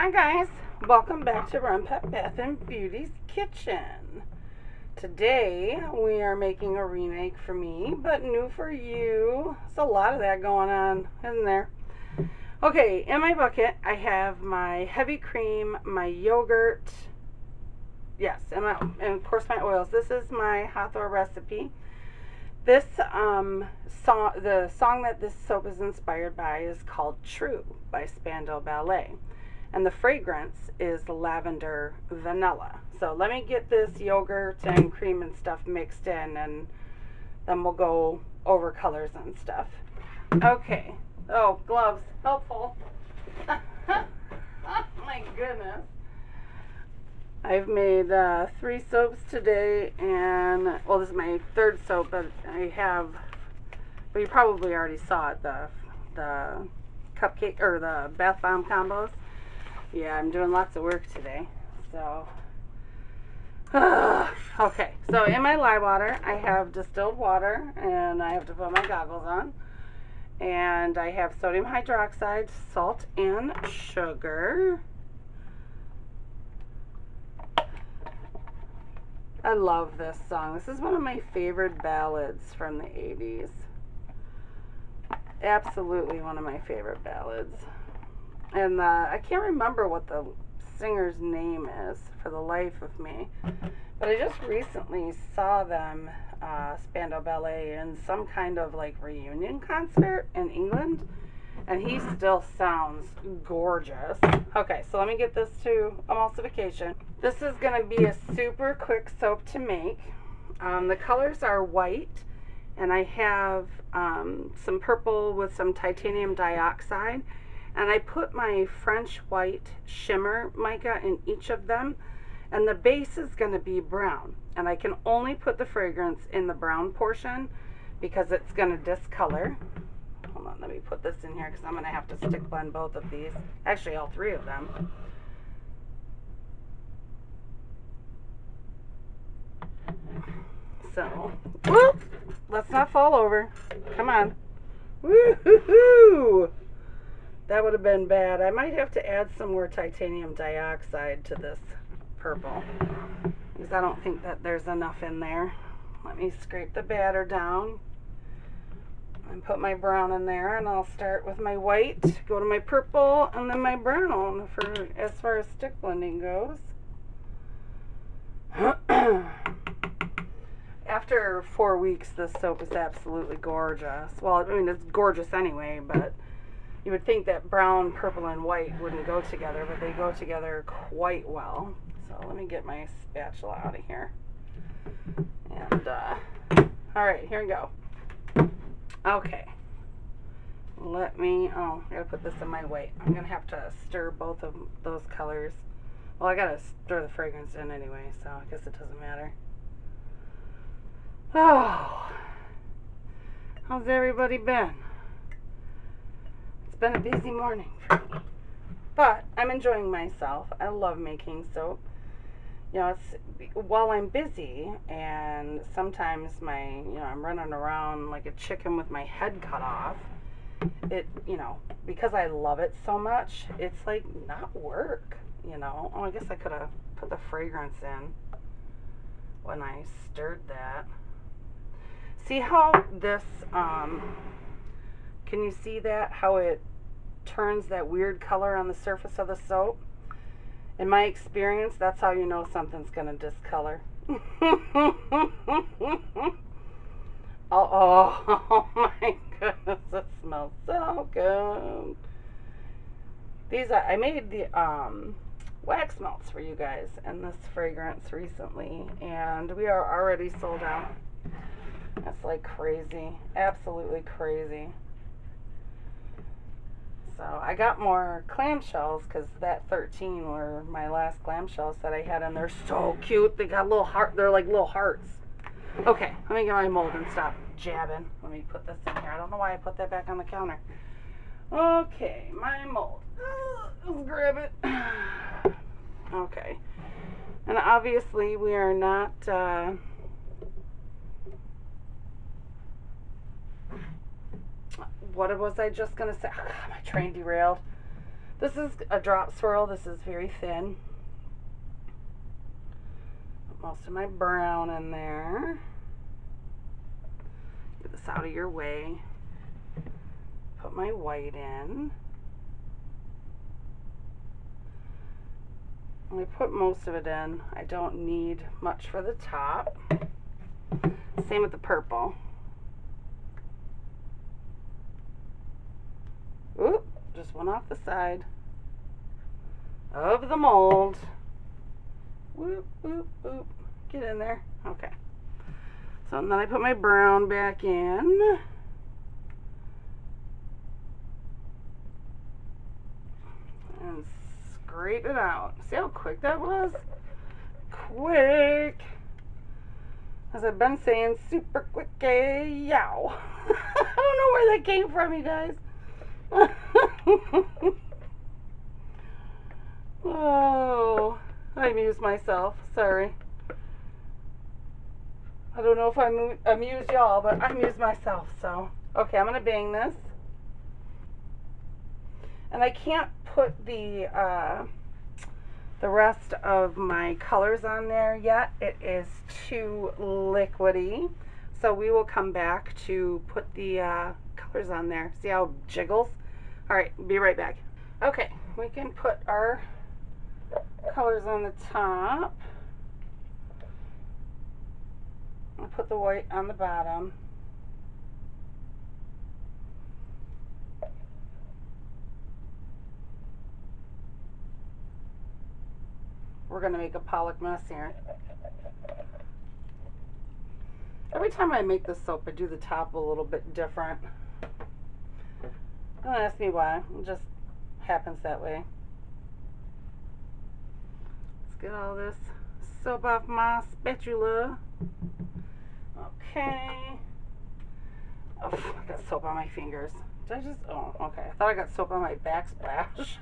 Hi guys, welcome back to Renpet Bath Beauty's kitchen. Today we are making a remake for me, but new for you. There's a lot of that going on, isn't there? Okay, in my bucket I have my heavy cream, my yogurt, yes, and of course my oils. This is my Hathor recipe. This the song that this soap is inspired by is called True by Spandau Ballet. And the fragrance is Lavender Vanilla. So let me get this yogurt and cream and stuff mixed in, and then we'll go over colors and stuff. Okay. Oh, gloves. Helpful. Oh my goodness. I've made 3 soaps today, and, well, this is my 3rd soap, but but you probably already saw it, the cupcake, or the bath bomb combos. Yeah, I'm doing lots of work today. So, okay. So in my lye water, I have distilled water, and I have to put my goggles on. And I have sodium hydroxide, salt, and sugar. I love this song. This is one of my favorite ballads from the 80s. Absolutely one of my favorite ballads. And I can't remember what the singer's name is for the life of me. But I just recently saw them, Spandau Ballet, in some kind of like reunion concert in England. And he still sounds gorgeous. Okay, so let me get this to emulsification. This is going to be a super quick soap to make. The colors are white. And I have some purple with some titanium dioxide. And I put my French white shimmer mica in each of them. And the base is going to be brown. And I can only put the fragrance in the brown portion because it's going to discolor. Hold on, let me put this in here because I'm going to have to stick blend both of these. Actually, all 3 of them. So, whoop, let's not fall over. Come on. Woo-hoo-hoo! That would have been bad. I might have to add some more titanium dioxide to this purple because I don't think that there's enough in there. Let me scrape the batter down and put my brown in there, and I'll start with my white, go to my purple, and then my brown for as far as stick blending goes. After 4 weeks, this soap is absolutely gorgeous. Well, I mean, it's gorgeous anyway, but you would think that brown, purple, and white wouldn't go together, but they go together quite well. So let me get my spatula out of here. And, all right, here we go. Okay. I gotta put this in my white. I'm gonna have to stir both of those colors. Well, I gotta stir the fragrance in anyway, so I guess it doesn't matter. Oh, how's everybody been? It's been a busy morning for me, but I'm enjoying myself. I love making soap. You know, it's while I'm busy, and sometimes I'm running around like a chicken with my head cut off. Because I love it so much, it's like not work. Oh, I guess I could have put the fragrance in when I stirred that. See how this, can you see that? How it turns that weird color on the surface of the soap? In my experience, that's how you know something's going to discolor. Oh my goodness, it smells so good. I made the wax melts for you guys in this fragrance recently, and we are already sold out. That's like crazy, absolutely crazy. So I got more clamshells because that 13 were my last clamshells that I had, and they're so cute. They got little heart. They're like little hearts. Okay, let me get my mold and stop jabbing. Let me put this in here. I don't know why I put that back on the counter. Okay, my mold. Let's grab it. Okay, and obviously we are not. What was I just going to say? Oh, God, my train derailed. This is a drop swirl. This is very thin. Put most of my brown in there. Get this out of your way. Put my white in. I put most of it in. I don't need much for the top. Same with the purple. Oop, just one off the side of the mold. Whoop, whoop, whoop. Get in there. Okay. So and then I put my brown back in. And scrape it out. See how quick that was? Quick. As I've been saying, super quick, yow. I don't know where that came from, you guys. Oh, I amused myself. Sorry. I don't know if I amused y'all, but I amused myself. So, okay, I'm gonna bang this, and I can't put the rest of my colors on there yet. It is too liquidy, so we will come back to put the colors on there. See how it jiggles? All right, be right back. Okay, we can put our colors on the top. I'll put the white on the bottom. We're going to make a Pollock mess here. Every time I make this soap, I do the top a little bit different. Don't ask me why. It just happens that way. Let's get all this soap off my spatula. Okay. Oh, I got soap on my fingers. Did I just? Oh, okay. I thought I got soap on my backsplash.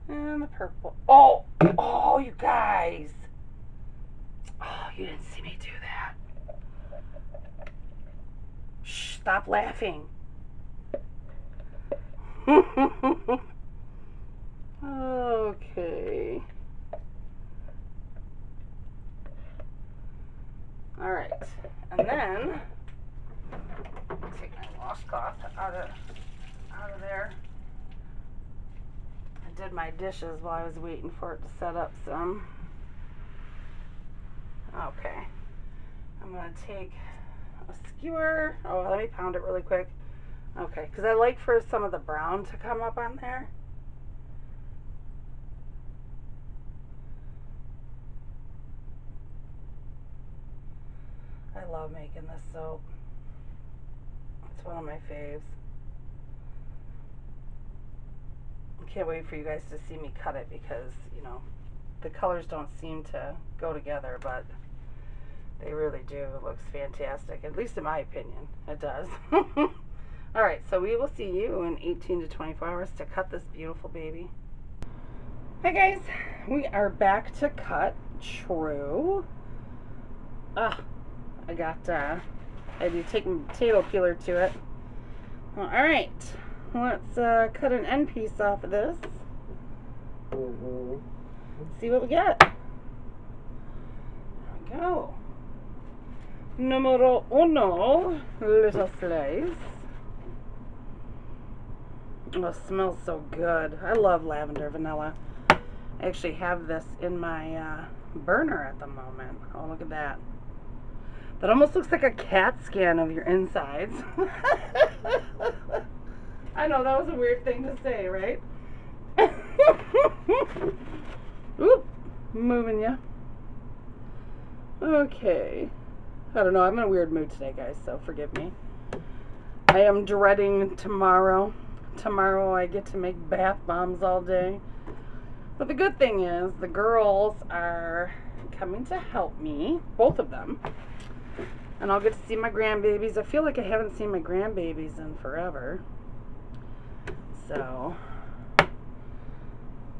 And the purple. Oh, oh, you guys. Oh, you didn't see me do that. Shh, stop laughing. Okay. All right. And then take my washcloth out of there. I did my dishes while I was waiting for it to set up some. Okay. I'm going to take a skewer. Oh, let me pound it really quick. Okay, because I like for some of the brown to come up on there. I love making this soap. It's one of my faves. I can't wait for you guys to see me cut it because, you know, the colors don't seem to go together, but they really do. It looks fantastic, at least in my opinion. It does. Alright, so we will see you in 18 to 24 hours to cut this beautiful baby. Hi guys, we are back to cut. True. I had to take my potato peeler to it. Alright, let's cut an end piece off of this. See what we get. There we go. Numero uno, little slice. Oh, it smells so good. I love lavender vanilla. I actually have this in my burner at the moment. Oh, look at that. That almost looks like a CAT scan of your insides. I know, that was a weird thing to say, right? Oop, moving ya. Okay. I don't know, I'm in a weird mood today, guys, so forgive me. I am dreading tomorrow. Tomorrow I get to make bath bombs all day. But the good thing is the girls are coming to help me, both of them. And I'll get to see my grandbabies. I feel like I haven't seen my grandbabies in forever. So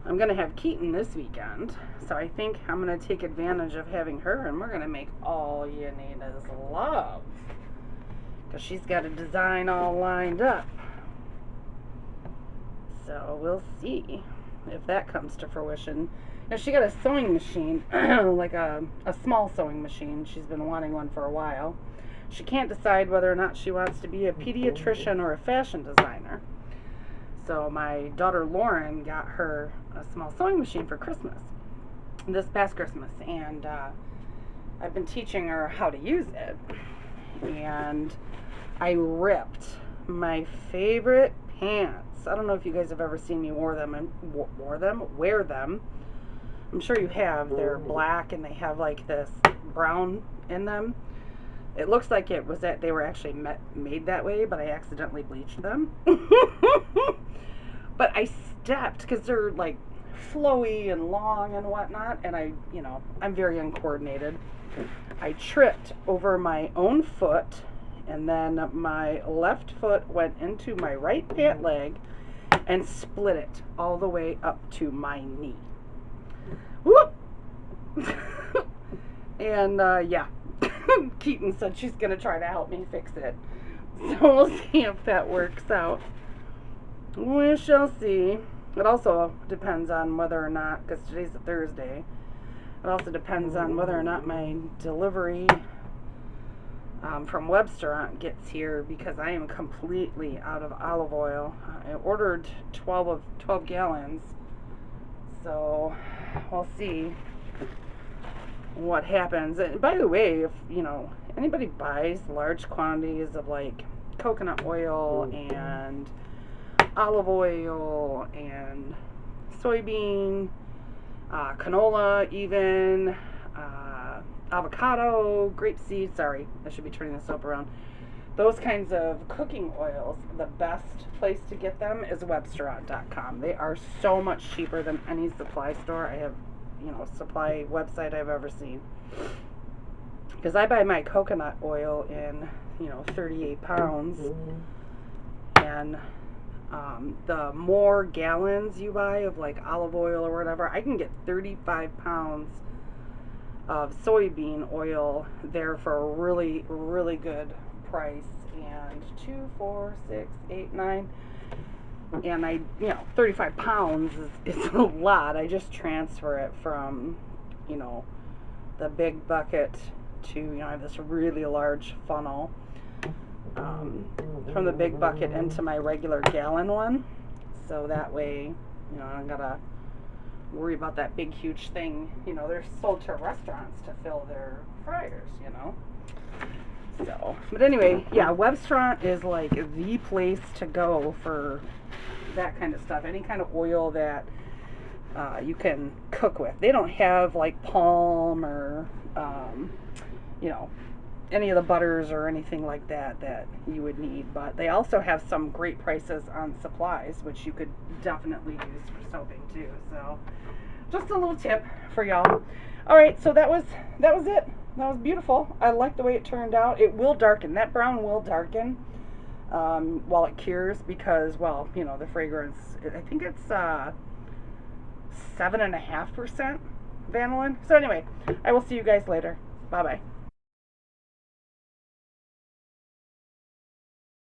I'm going to have Keaton this weekend. So I think I'm going to take advantage of having her, and we're going to make All You Need Is Love. Because she's got a design all lined up. So we'll see if that comes to fruition. Now she got a sewing machine, like a small sewing machine. She's been wanting one for a while. She can't decide whether or not she wants to be a pediatrician or a fashion designer. So my daughter Lauren got her a small sewing machine for Christmas, this past Christmas, and I've been teaching her how to use it. And I ripped my favorite pants. I don't know if you guys have ever seen me wear them. I'm sure you have. They're black and they have like this brown in them. It looks like it was that they were actually made that way, but I accidentally bleached them. But I stepped, because they're like flowy and long and whatnot, and I'm very uncoordinated. I tripped over my own foot, and then my left foot went into my right pant leg and split it all the way up to my knee. Whoop! And yeah, Keaton said she's going to try to help me fix it. So we'll see if that works out. We shall see. It also depends on whether or not, because today's a Thursday, it also depends on whether or not my delivery from Webstaurant gets here, because I am completely out of olive oil. I ordered 12 gallons, so we'll see what happens. And by the way, if anybody buys large quantities of like coconut oil and olive oil and soybean, canola, even avocado, grapeseed, sorry, I should be turning this up around. Those kinds of cooking oils, the best place to get them is Webstaurant.com. They are so much cheaper than any supply store supply website I've ever seen. Because I buy my coconut oil in 38 pounds, and the more gallons you buy of like olive oil or whatever, I can get 35 pounds of soybean oil there for a really, really good price. And 2, 4, 6, 8, 9, and 35 pounds is a lot. I just transfer it from the big bucket to I have this really large funnel, from the big bucket into my regular gallon one, so that way I don't gotta worry about that big huge thing. They're sold to restaurants to fill their fryers. So, but anyway, yeah, Webstaurant is like the place to go for that kind of stuff. Any kind of oil that you can cook with. They don't have like palm or any of the butters or anything like that you would need, but they also have some great prices on supplies, which you could definitely use for soaping too. So just a little tip for y'all. All right, so that was it. That was beautiful. I like the way it turned out. It will darken. That brown will darken while it cures, because the fragrance, I think it's 7.5% vanillin. So anyway, I will see you guys later. Bye bye.